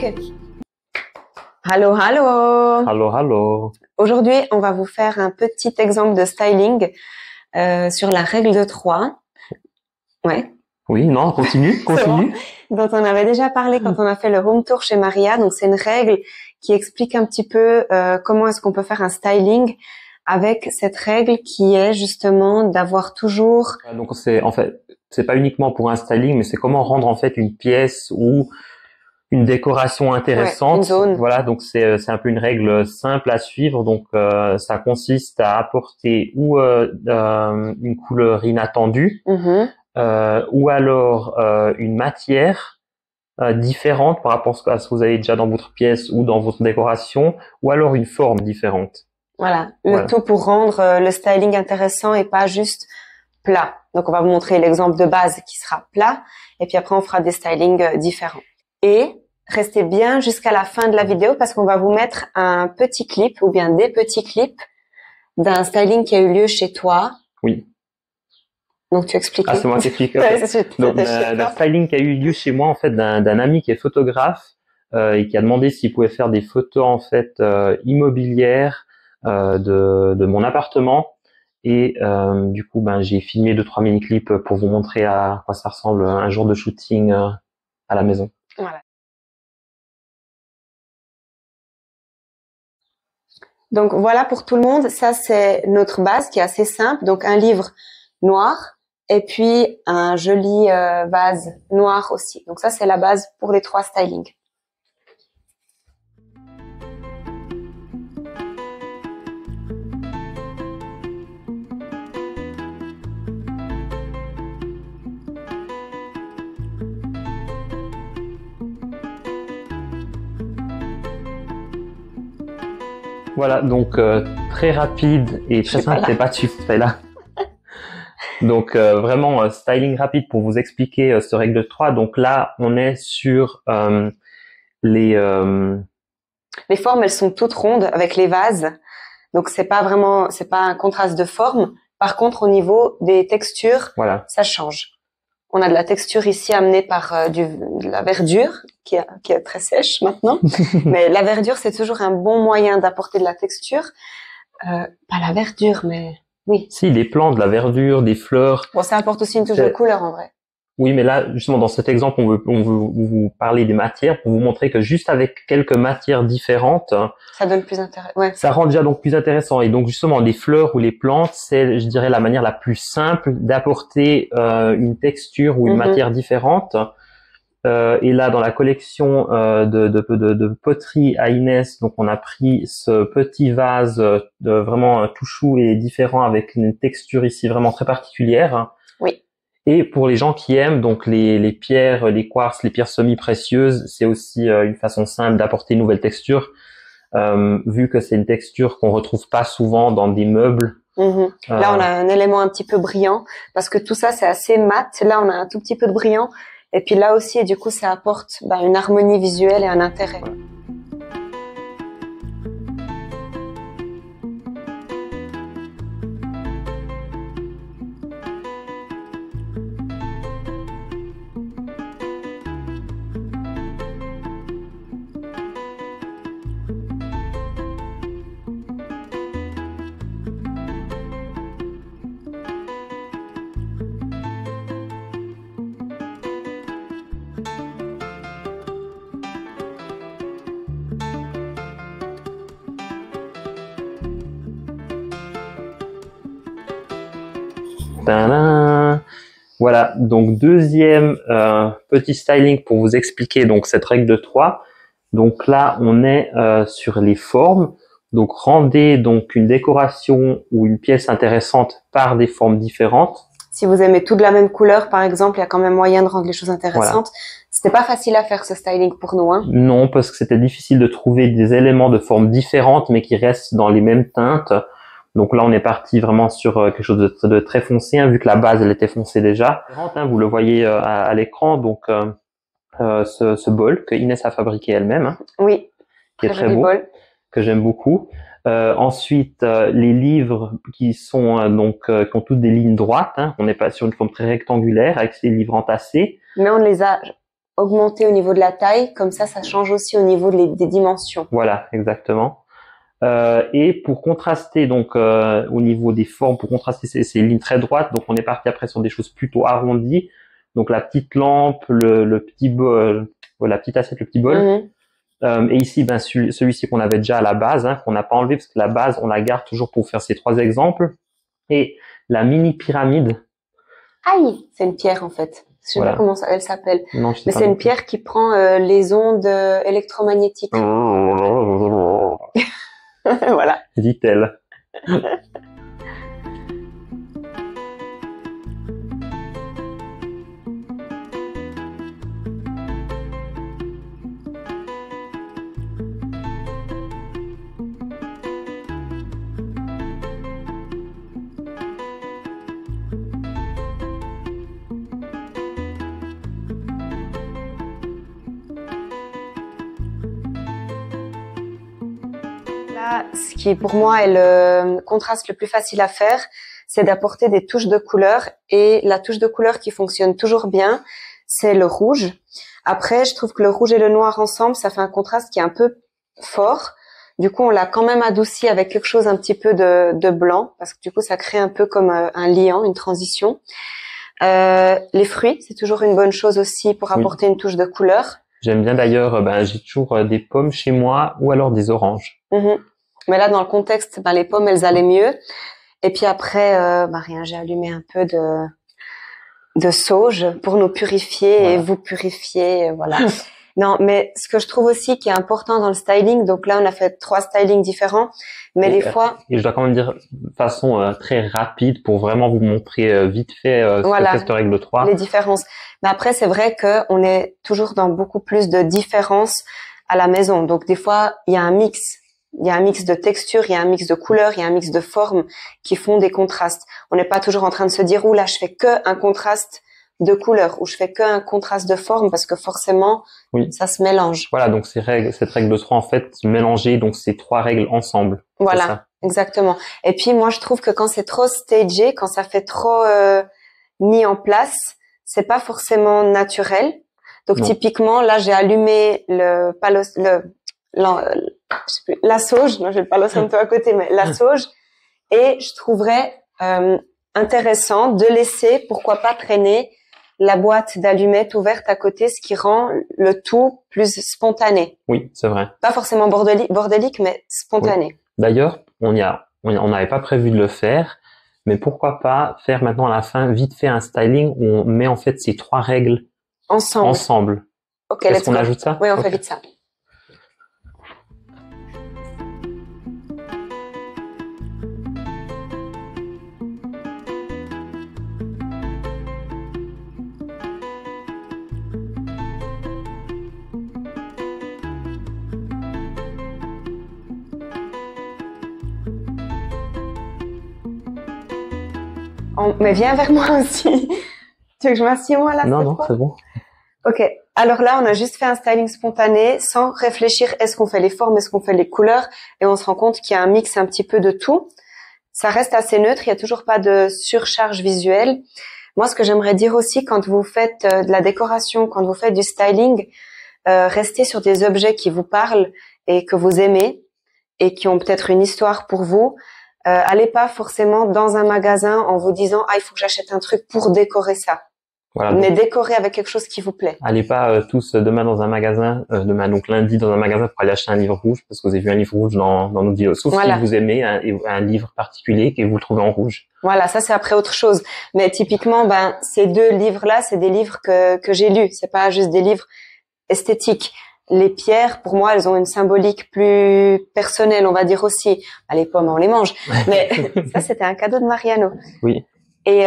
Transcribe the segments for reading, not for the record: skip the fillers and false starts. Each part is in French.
Ok. Hallo, hallo. Hallo, hallo. Aujourd'hui, on va vous faire un petit exemple de styling sur la règle de 3. Ouais. Oui, non, continue, continue. Dont on avait déjà parlé quand on a fait le home tour chez Maria. Donc, c'est une règle qui explique un petit peu comment est-ce qu'on peut faire un styling avec cette règle qui est justement d'avoir toujours... Donc, c'est pas uniquement pour un styling, mais c'est comment rendre en fait une pièce ou une décoration intéressante. une zone. Voilà, donc c'est un peu une règle simple à suivre. Donc, ça consiste à apporter ou une couleur inattendue, ou alors une matière différente par rapport à ce que vous avez déjà dans votre pièce ou dans votre décoration, ou alors une forme différente. Voilà, le tout pour rendre le styling intéressant et pas juste plat. Donc, on va vous montrer l'exemple de base qui sera plat, et puis après, on fera des stylings différents. Et restez bien jusqu'à la fin de la vidéo parce qu'on va vous mettre un petit clip ou bien des petits clips d'un styling qui a eu lieu chez toi. Oui. Donc, tu expliques. Ah, c'est moi qui explique. Okay. Donc, d'un styling qui a eu lieu chez moi, en fait, d'un ami qui est photographe et qui a demandé s'il pouvait faire des photos, en fait, immobilières de mon appartement. Et du coup, j'ai filmé 2-3 mini-clips pour vous montrer à quoi ça ressemble un jour de shooting à la maison. Voilà. Donc, voilà pour tout le monde. Ça, c'est notre base qui est assez simple. Donc, un livre noir et puis un joli vase noir aussi. Donc, ça, c'est la base pour les 3 stylings. Voilà, donc très rapide et très simple, c'est pas tu fais là. Donc vraiment styling rapide pour vous expliquer ce règle de 3. Donc là, on est sur les formes, elles sont toutes rondes avec les vases. Donc c'est pas un contraste de forme. Par contre, au niveau des textures, voilà, ça change. On a de la texture ici amenée par de la verdure qui est très sèche maintenant. Mais la verdure, c'est toujours un bon moyen d'apporter de la texture. Pas la verdure, mais oui. Si, des plantes, de la verdure, des fleurs. Bon, ça apporte aussi une touche de couleur en vrai. Oui, mais là, justement, dans cet exemple, on veut vous parler des matières pour vous montrer que juste avec quelques matières différentes, ça donne plus intérêt. Ouais. Ça rend déjà donc plus intéressant. Et donc justement, les fleurs ou les plantes, c'est, je dirais, la manière la plus simple d'apporter une texture ou une matière différente. Et là, dans la collection de poterie à Inès, donc on a pris ce petit vase vraiment tout chou et différent avec une texture ici vraiment très particulière. Oui. Et pour les gens qui aiment donc les pierres, les quartz, les pierres semi-précieuses, c'est aussi une façon simple d'apporter une nouvelle texture, vu que c'est une texture qu'on retrouve pas souvent dans des meubles. Là, on a un élément un petit peu brillant parce que tout ça, c'est assez mat. Là, on a un tout petit peu de brillant. Et puis là aussi, et du coup, ça apporte une harmonie visuelle et un intérêt. Voilà. Voilà, donc deuxième petit styling pour vous expliquer donc cette règle de 3. Donc là, on est sur les formes. Donc rendez donc une décoration ou une pièce intéressante par des formes différentes. Si vous aimez tout de la même couleur, par exemple, il y a quand même moyen de rendre les choses intéressantes. Voilà. C'était pas facile à faire ce styling pour nous, hein? Non, parce que c'était difficile de trouver des éléments de formes différentes, mais qui restent dans les mêmes teintes. Donc là, on est parti vraiment sur quelque chose de très foncé, hein, vu que la base, elle était foncée déjà. Vous le voyez à l'écran, donc ce bol que Inès a fabriqué elle-même. Hein, oui, qui est très beau, que j'aime beaucoup. Ensuite, les livres qui sont qui ont toutes des lignes droites. Hein, on n'est pas sur une forme très rectangulaire avec ces livres entassés. Mais on les a augmenter au niveau de la taille, comme ça change aussi au niveau des dimensions. Voilà, exactement. Et pour contraster donc au niveau des formes, pour contraster ces lignes très droites, donc on est parti après sur des choses plutôt arrondies. Donc la petite lampe, le petit bol, la petite assiette, le petit bol. Et ici, ben celui-ci qu'on avait déjà à la base, hein, qu'on n'a pas enlevé parce que la base on la garde toujours pour faire ces trois exemples. Et la mini pyramide. Aïe, c'est une pierre en fait. Je sais pas comment elle s'appelle. Non, je sais mais pas. C'est une pierre qui prend les ondes électromagnétiques. Voilà. Dit-elle. Là, ce qui pour moi est le contraste le plus facile à faire, c'est d'apporter des touches de couleur, et la touche de couleur qui fonctionne toujours bien, c'est le rouge. Après, je trouve que le rouge et le noir ensemble, ça fait un contraste qui est un peu fort. Du coup, on l'a quand même adouci avec quelque chose un petit peu de blanc, parce que du coup, ça crée un peu comme un liant, une transition. Les fruits, c'est toujours une bonne chose aussi pour apporter une touche de couleur. J'aime bien d'ailleurs, j'ai toujours des pommes chez moi ou alors des oranges. Mais là, dans le contexte, les pommes, elles allaient mieux. Et puis après, rien, j'ai allumé un peu de sauge pour nous purifier et vous purifier, voilà. Non, mais ce que je trouve aussi qui est important dans le styling, donc là, on a fait 3 stylings différents, mais des fois... Et je dois quand même dire de façon très rapide pour vraiment vous montrer vite fait cette règle 3. Les différences. Mais après, c'est vrai que on est toujours dans beaucoup plus de différences à la maison. Donc, des fois, il y a un mix. Il y a un mix de textures, il y a un mix de couleurs, il y a un mix de formes qui font des contrastes. On n'est pas toujours en train de se dire, là, je fais que un contraste de couleurs, ou je fais que un contraste de forme, parce que forcément, ça se mélange. Voilà, donc cette règle 3, en fait, mélanger donc ces 3 règles ensemble. Voilà, exactement. Et puis, moi, je trouve que quand c'est trop stagé, quand ça fait trop mis en place, c'est pas forcément naturel. Donc, typiquement, là, j'ai allumé la sauge, non, j'ai le Palo Santo à côté, mais la sauge, et je trouverais intéressant de laisser, pourquoi pas, traîner la boîte d'allumettes ouverte à côté, ce qui rend le tout plus spontané. Oui, c'est vrai. Pas forcément bordélique, mais spontané. Oui. D'ailleurs, on n'avait pas prévu de le faire, mais pourquoi pas faire maintenant à la fin vite fait un styling où on met en fait ces 3 règles ensemble. Ok, est-ce qu'on ajoute ça? Oui, on fait vite ça. Mais viens vers moi aussi. Tu veux que je m'assieds moi là? Non, c'est bon. Ok. Alors là, on a juste fait un styling spontané, sans réfléchir est-ce qu'on fait les formes, est-ce qu'on fait les couleurs, et on se rend compte qu'il y a un mix un petit peu de tout. Ça reste assez neutre, il y a toujours pas de surcharge visuelle. Moi, ce que j'aimerais dire aussi, quand vous faites de la décoration, quand vous faites du styling, restez sur des objets qui vous parlent et que vous aimez et qui ont peut-être une histoire pour vous. Allez pas forcément dans un magasin en vous disant il faut que j'achète un truc pour décorer ça. Voilà, mais décorer avec quelque chose qui vous plaît. Allez pas tous demain dans un magasin, donc lundi dans un magasin pour aller acheter un livre rouge parce que vous avez vu un livre rouge dans notre vidéo. Sauf si vous aimez un livre particulier et que vous le trouvez en rouge. Voilà, ça c'est après autre chose. Mais typiquement, ces 2 livres-là, c'est des livres que j'ai lus. C'est pas juste des livres esthétiques. Les pierres, pour moi, elles ont une symbolique plus personnelle, on va dire aussi. Les pommes, on les mange. Mais ça, c'était un cadeau de Mariano. Oui. Et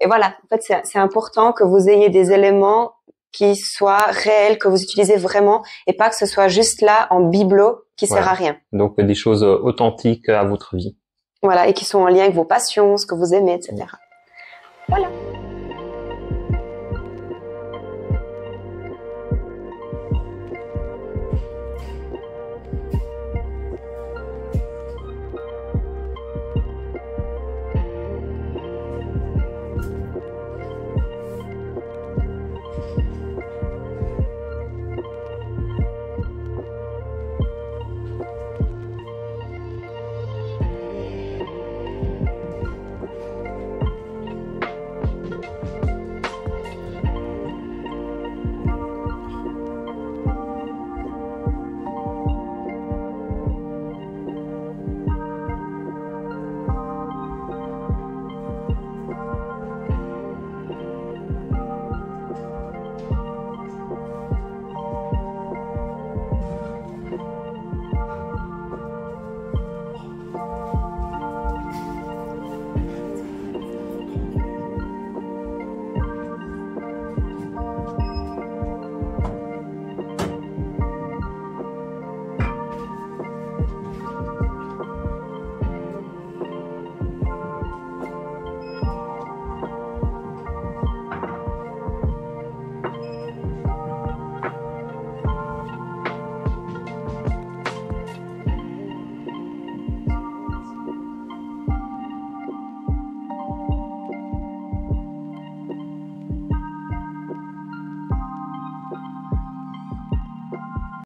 voilà. En fait, c'est important que vous ayez des éléments qui soient réels, que vous utilisez vraiment, et pas que ce soit juste là en bibelot qui sert à rien. Donc, des choses authentiques à votre vie. Voilà. Et qui sont en lien avec vos passions, ce que vous aimez, etc. Voilà.